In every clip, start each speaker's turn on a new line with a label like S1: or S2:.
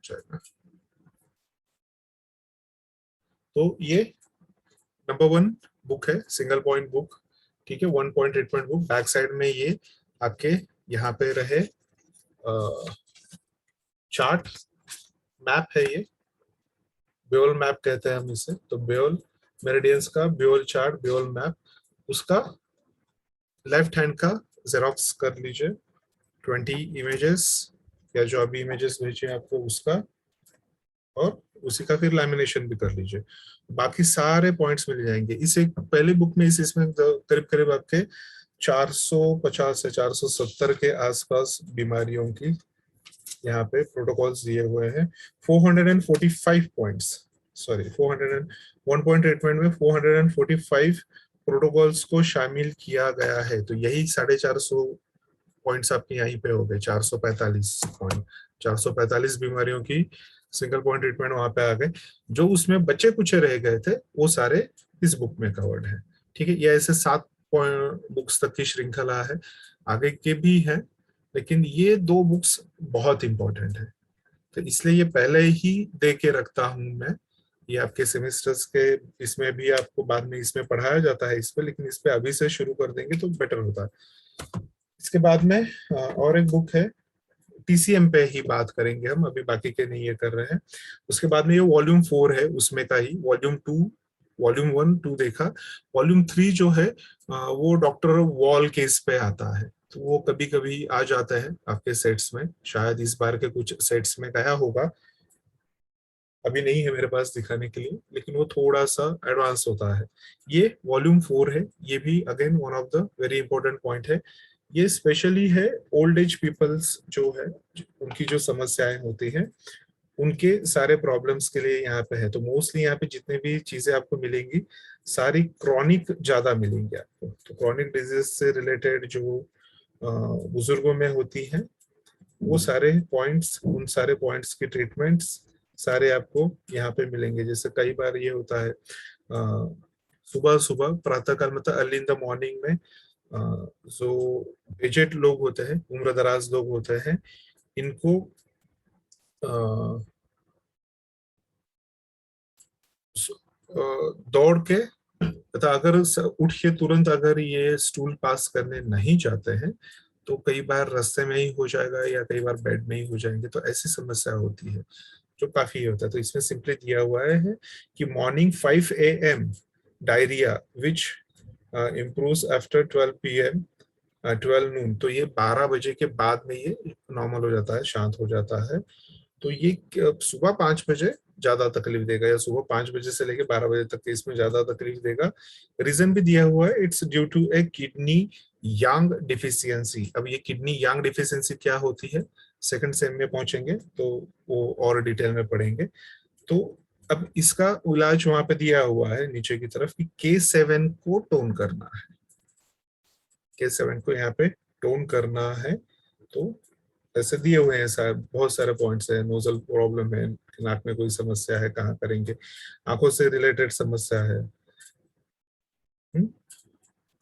S1: जाएगा। तो ये नंबर 1 बुक है, सिंगल पॉइंट बुक, ठीक है, 1 point treatment book. Back side में ये आपके यहाँ पे रहे चार्ट मैप है, ये ब्योल मैप कहते हैं हम इसे। तो ब्योल मेरिडियंस का ब्योल चार्ट, ब्योल मैप, उसका लेफ्ट हैंड का जेरोक्स कर लीजिए 20 इमेजेस, या जो अभी इमेजेस भेजे आपको उसका, और उसी का फिर लैमिनेशन भी कर लीजिए। बाकी सारे पॉइंट्स मिल जाएंगे इस एक पहली बुक में। इसमें करीब करीब आपके 450 से 470 के आसपास बीमारियों की यहाँ पे प्रोटोकॉल्स दिए हुए हैं। 445 पॉइंट्स, सॉरी 401 पॉइंट ट्रीटमेंट में 445 प्रोटोकॉल्स को शामिल किया गया है। तो यही 450 पॉइंट्स आपके यहीं पे हो गए, 445 पॉइंट, 445 बीमारियों की सिंगल पॉइंट ट्रीटमेंट वहां पे आ गए। जो उसमें बचे कुछ रह गए थे वो सारे इस बुक में कवर्ड है, ठीक है। ये ऐसे 7 बुक्स तक की श्रृंखला है, आगे के भी हैं, लेकिन ये 2 बुक्स बहुत इंपॉर्टेंट है। तो इसलिए ये पहले ही दे के रखता हूं मैं। ये आपके सेमेस्टर्स के इसमें भी आपको बाद में इसमें पढ़ाया जाता है इस पे, लेकिन इस पे अभी से शुरू कर देंगे तो बेटर होता है। इसके बाद में और एक बुक है, टीसीएम पे ही बात करेंगे हम, अभी बाकी के नहीं ये कर रहे हैं। उसके बाद में ये वॉल्यूम 4 है, उसमें का ही वॉल्यूम 2, वॉल्यूम 1 2 देखा। वॉल्यूम 3 जो है वो डॉक्टर वॉल केस पे आता है, तो वो कभी कभी आ जाता है आपके सेट्स में, शायद इस बार के कुछ सेट्स में गया होगा, अभी नहीं है मेरे पास दिखाने के लिए, लेकिन वो थोड़ा सा एडवांस होता है। ये वॉल्यूम 4 है, ये भी again one of the very important point है। ये स्पेशली है ओल्ड एज पीपल्स जो है, उनकी जो समस्याएं होती हैं, उनके सारे प्रॉब्लम्स के लिए यहाँ पे है। तो मोस्टली यहाँ पे जितने भी चीजें आपको मिलेंगी सारी क्रॉनिक ज्यादा मिलेंगी आपको। तो क्रॉनिक डिजीज से रिलेटेड जो बुजुर्गों में होती है, वो सारे पॉइंट्स, उन सारे पॉइंट्स की ट्रीटमेंट्स सारे आपको यहाँ पे मिलेंगे। जैसे कई बार ये होता है सुबह सुबह प्रातः काल, मतलब अर्ली इन द मॉर्निंग में जो एजेड लोग होते हैं, उम्र दराज लोग होते हैं, इनको दौड़ के, तथा अगर उठ के तुरंत अगर ये स्टूल पास करने नहीं चाहते हैं तो कई बार रास्ते में ही हो जाएगा या कई बार बेड में ही हो जाएंगे। तो ऐसी समस्या होती है जो काफी होता है। तो इसमें सिंपली दिया हुआ है कि morning 5 AM diarrhoea which improves after 12 PM 12 नून। तो ये 12 बजे के बाद में ये नॉर्मल हो जाता है, शांत हो जाता है। तो ये सुबह 5 बजे ज्यादा तकलीफ देगा, या सुबह 5 बजे से लेकर 12 बजे तक के इसमें ज्यादा तकलीफ देगा। रीजन भी दिया हुआ है, it's due to a kidney yang deficiency. अब ये किडनी यांग डिफिशियंसी क्या होती है, सेकंड सेम में पहुंचेंगे तो वो और डिटेल में पढ़ेंगे। तो अब इसका इलाज वहां पे दिया हुआ है नीचे की तरफ कि K7 को टोन करना है, K7 को यहाँ पे टोन करना है। तो ऐसे दिए हुए हैं सर, बहुत सारे पॉइंट्स है। नोजल प्रॉब्लम है, नाक में कोई समस्या है, कहाँ करेंगे, आंखों से रिलेटेड समस्या है,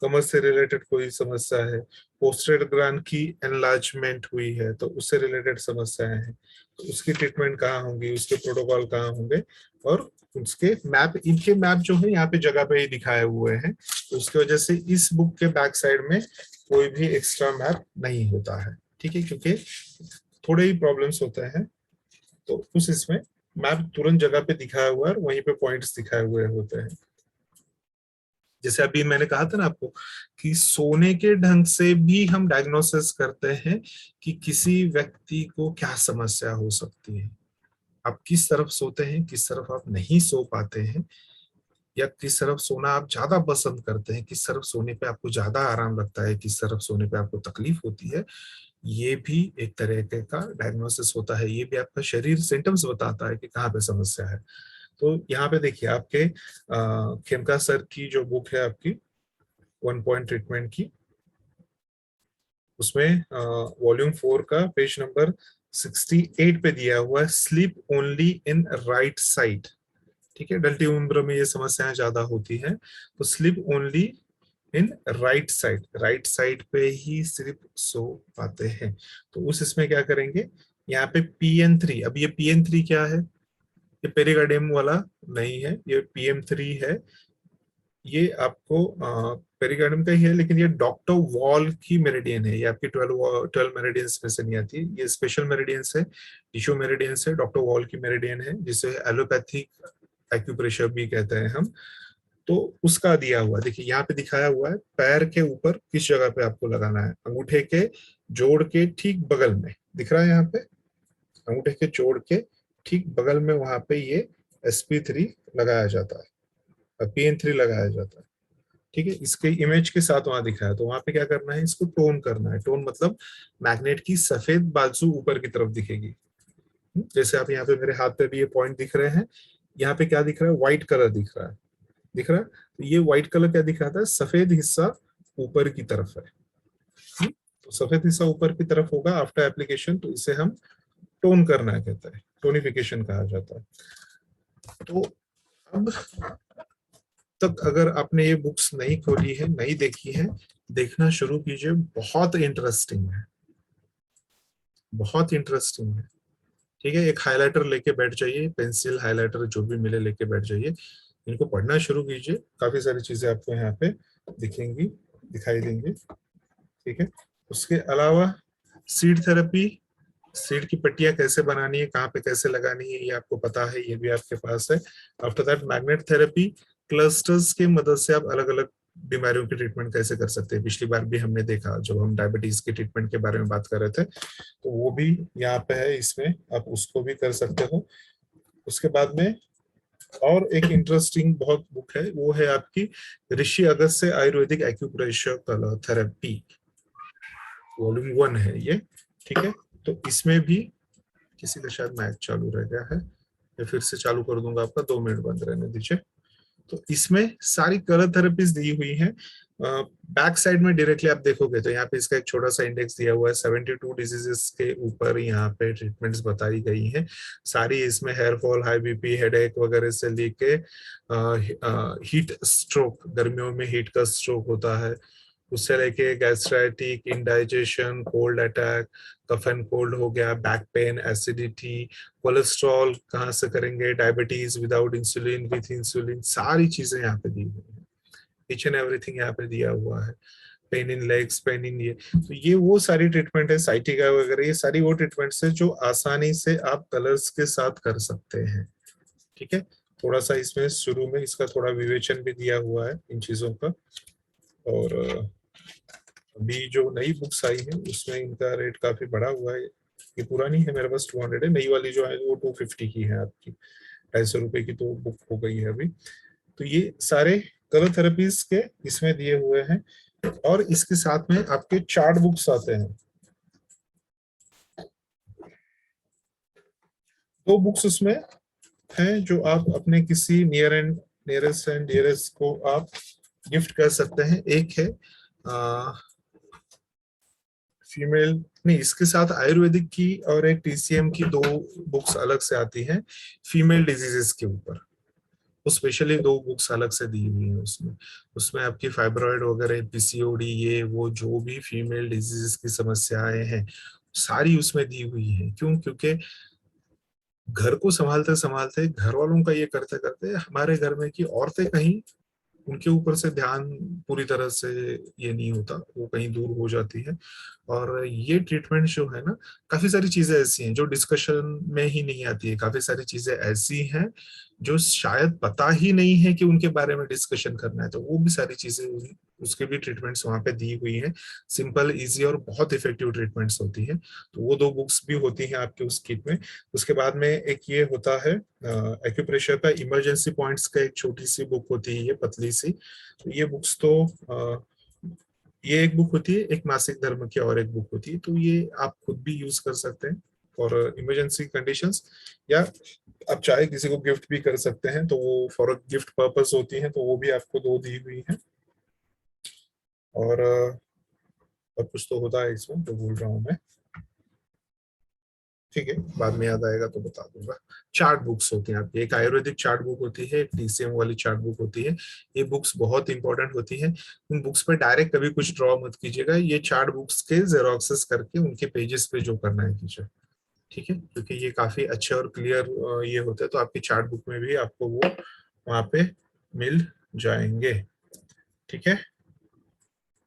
S1: कमर से रिलेटेड कोई समस्या है, पोस्टेड ग्लैंड की एनलार्जमेंट हुई है तो उससे रिलेटेड समस्याएं हैं, तो उसकी ट्रीटमेंट कहाँ होंगी, उसके प्रोटोकॉल कहाँ होंगे, और उसके मैप, इनके मैप जो है यहाँ पे जगह पे ही दिखाए हुए हैं। तो उसकी वजह से इस बुक के बैक साइड में कोई भी एक्स्ट्रा मैप नहीं होता है, ठीक है, क्योंकि थोड़े ही प्रॉब्लम्स होते हैं। तो उस इसमें मैप तुरंत जगह पे दिखाया हुआ है और वहीं पे पॉइंट्स दिखाए हुए होते हैं। जैसे अभी मैंने कहा था ना आपको कि सोने के ढंग से भी हम डायग्नोसिस करते हैं कि किसी व्यक्ति को क्या समस्या हो सकती है। आप किस तरफ सोते हैं, किस तरफ आप नहीं सो पाते हैं, या किस तरफ सोना आप ज्यादा पसंद करते हैं, किस तरफ सोने पे आपको ज्यादा आराम लगता है, किस तरफ सोने पे आपको तकलीफ होती है, ये भी एक तरीके का डायग्नोसिस होता है। ये भी आपका शरीर सिम्टम्स बताता है कि कहाँ पे समस्या है। तो यहाँ पे देखिए आपके खेमका सर की जो बुक है आपकी 1 पॉइंट ट्रीटमेंट की, उसमें वॉल्यूम 4 का पेज नंबर 68 पे दिया हुआ है, sleep only in right side. ठीक है, डल्टी उम्र में ये समस्याएं ज्यादा होती हैं, तो sleep only in right side, right side पे ही सिर्फ सो पाते हैं। तो उस इसमें क्या करेंगे, यहाँ पे PN3, अब ये PN3 क्या है? ये पेरिकार्डियम वाला नहीं है, ये PM3 है। ये आपको पेरिकार्डियम का ही है, लेकिन ये डॉक्टर वॉल की मेरिडियन है। ये आपकी 12 मेरिडियंस में से नहीं आती, ये स्पेशल मेरिडियंस है, टिश्यू मेरिडियंस है, डॉक्टर वॉल की मेरिडियन है, जिसे एलोपैथिक एक्यूप्रेशर भी कहते हैं हम। तो उसका दिया हुआ देखिए, यहाँ पे दिखाया हुआ है पैर के ऊपर किस जगह पे आपको लगाना है, अंगूठे के जोड़ के ठीक बगल में दिख रहा है, यहाँ पे अंगूठे के जोड़ के ठीक बगल में वहां पे ये SP3 लगाया जाता है, PN3 लगाया जाता है। ठीक है, इसके इमेज के साथ वहां दिखाया, तो वहां पे क्या करना है, इसको टोन करना है। टोन मतलब मैग्नेट की सफेद बाजू ऊपर की तरफ दिखेगी। जैसे आप यहाँ पे मेरे हाथ पे भी ये पॉइंट दिख रहे हैं, यहाँ पे क्या दिख रहा है, व्हाइट कलर दिख रहा है, दिख रहा है। तो ये व्हाइट कलर क्या दिखाता है, सफेद हिस्सा ऊपर की तरफ है। तो सफेद हिस्सा ऊपर की तरफ होगा आफ्टर एप्लीकेशन, तो इसे हम टोन करना कहता है, टोनिफिकेशन कहा जाता है। तो अब तक अगर आपने ये बुक्स नहीं खोली है, नहीं देखी है, देखना शुरू कीजिए, बहुत इंटरेस्टिंग है, बहुत इंटरेस्टिंग है। ठीक है, एक हाइलाइटर लेके बैठ जाइए, पेंसिल हाइलाइटर जो भी मिले लेके बैठ जाइए, इनको पढ़ना शुरू कीजिए, काफी सारी चीजें आपको यहाँ पे दिखेंगी, दिखाई देंगी। ठीक है, उसके अलावा सीड थेरेपी, सीड की पट्टियां कैसे बनानी है, कहाँ पे कैसे लगानी है, ये आपको पता है, ये भी आपके पास है। After that magnet therapy, clusters की मदद से आप अलग अलग बीमारियों की ट्रीटमेंट कैसे कर सकते हैं, पिछली बार भी हमने देखा जब हम डायबिटीज के ट्रीटमेंट के बारे में बात कर रहे थे, तो वो भी यहाँ पे है, इसमें आप उसको भी कर सकते हो। उसके बाद में और एक इंटरेस्टिंग बहुत बुक है, वो है आपकी Rishi Agastya ayurvedic acupressure therapy, volume 1 है ये। ठीक है, तो इसमें भी किसी का शायद मैच चालू रह गया है, मैं फिर से चालू कर दूंगा, आपका 2 मिनट बंद रहने दीजिए। तो इसमें सारी कलर थेरेपीज दी हुई हैं। बैक साइड में डायरेक्टली आप देखोगे तो यहाँ पे इसका एक छोटा सा इंडेक्स दिया हुआ है, 72 डिजीजेस के ऊपर यहाँ पे ट्रीटमेंट्स बताई गई हैं सारी। इसमें hair fall, high BP, headache वगैरह से लेके हीट स्ट्रोक, गर्मियों में हीट का स्ट्रोक होता है, उससे लेके gastritic, indigestion, cold attack, cough and cold हो गया, बैक पेन, एसिडिटी, कोलेस्ट्रॉल कहाँ से करेंगे, diabetes without insulin, with insulin, सारी चीजें यहाँ पे दी हुई है, ईच एंड एवरीथिंग यहाँ पे दिया हुआ है। Pain in legs, pain in ये, तो ये वो सारी ट्रीटमेंट है, साइटिका वगैरह, ये सारी वो ट्रीटमेंट्स है जो आसानी से आप कलर्स के साथ कर सकते हैं। ठीक है, थोड़ा सा इसमें शुरू में इसका थोड़ा विवेचन भी दिया हुआ है इन चीजों का। और अभी जो नई बुक्स आई है उसमें इनका रेट काफी बढ़ा हुआ है, ये पुरानी है मेरे पास 200 है, नई वाली जो है वो 250 की है आपकी, 250 रुपए की तो बुक हो गई है अभी। तो ये सारे कलर थेरेपीज के इसमें दिए हुए हैं, और इसके साथ में आपके चार्ट बुक्स आते हैं, 2 बुक्स उसमें हैं जो आप अपने किसी नियरेस्ट एंड डियरेस्ट को आप गिफ्ट कर सकते हैं। एक है फीमेल, नहीं, इसके साथ आयुर्वेदिक की और एक TCM की 2 बुक्स अलग से आती हैं फीमेल डिजीजेस के ऊपर, वो स्पेशली 2 बुक्स अलग से दी हुई है उसमें। उसमें आपकी फाइब्रॉइड वगैरह, PCOD, ये वो जो भी फीमेल डिजीजेस की समस्याएं हैं सारी उसमें दी हुई है। क्यों? क्योंकि घर को संभालते संभालते, घर वालों का ये करते करते हमारे घर में की औरतें कहीं, उनके ऊपर से ध्यान पूरी तरह से ये नहीं होता, वो कहीं दूर हो जाती है। और ये ट्रीटमेंट जो है ना, काफी सारी चीजें ऐसी हैं जो डिस्कशन में ही नहीं आती है, काफी सारी चीजें ऐसी हैं जो शायद पता ही नहीं है कि उनके बारे में डिस्कशन करना है, तो वो भी सारी चीजें उसके भी ट्रीटमेंट्स वहां पे दी हुई हैं। सिंपल, इजी और बहुत इफेक्टिव ट्रीटमेंट्स होती हैं, तो वो 2 बुक्स भी होती हैं आपके उस किट में। उसके बाद में एक ये होता है एक्यूप्रेशर का इमरजेंसी पॉइंट्स का, एक छोटी सी बुक होती है, ये पतली सी। तो ये बुक्स तो ये एक बुक होती है, एक मासिक धर्म की और एक बुक होती है, तो ये आप खुद भी यूज कर सकते हैं फॉर इमरजेंसी कंडीशंस, या आप चाहे किसी को गिफ्ट भी कर सकते हैं, तो वो फॉर गिफ्ट पर्पस होती हैं, तो वो भी आपको 2 दी हुई हैं। और और कुछ तो होता है इसमें जो भूल रहा हूँ मैं, ठीक है, बाद में याद आएगा तो बता दूंगा। चार्ट बुक्स होती हैं आपकी, एक आयुर्वेदिक चार्ट बुक होती है, एक TCM वाली चार्ट बुक होती है। ये बुक्स बहुत इंपॉर्टेंट होती हैं, उन बुक्स पे डायरेक्ट कभी कुछ ड्रॉ मत कीजिएगा, ये चार्ट बुक्स के जेरोक्सेस करके उनके पेजेस पे जो करना है कीजिए। ठीक है, क्योंकि ये काफी अच्छे और क्लियर ये होते हैं, तो आपकी चार्ट बुक में भी आपको वो वहां पे मिल जाएंगे। ठीक है,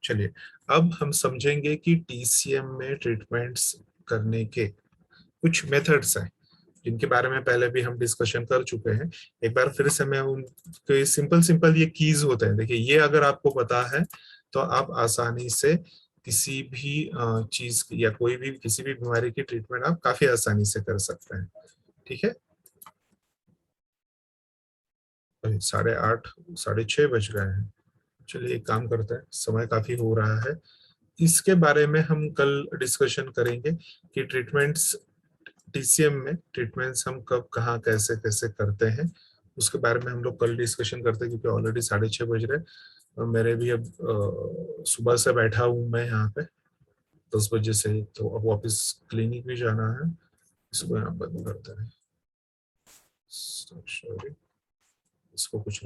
S1: चलिए अब हम समझेंगे कि टीसीएम में ट्रीटमेंट्स करने के कुछ मेथड्स हैं, जिनके बारे में पहले भी हम डिस्कशन कर चुके हैं। एक बार फिर से मैं उनके सिंपल सिंपल ये कीज होते हैं, देखिए ये अगर आपको पता है तो आप आसानी से किसी भी चीज या कोई भी किसी भी बीमारी की ट्रीटमेंट आप काफी आसानी से कर सकते हैं। ठीक है, अरे 8:30 6:30 बज गए हैं। चलिए एक काम करते हैं, समय काफी हो रहा है, इसके बारे में हम कल डिस्कशन करेंगे कि ट्रीटमेंट्स टीसीएम में ट्रीटमेंट्स हम कब कहाँ कैसे कैसे करते हैं, उसके बारे में हम लोग कल डिस्कशन करते हैं, क्योंकि ऑलरेडी 6:30 बज रहे हैं और मेरे भी अब सुबह से बैठा हूँ मैं यहाँ पे 10 बजे से, तो अब वापस क्लिनिक भी जाना है। इसको यहाँ बंद करते हैं, सॉरी, इसको कुछ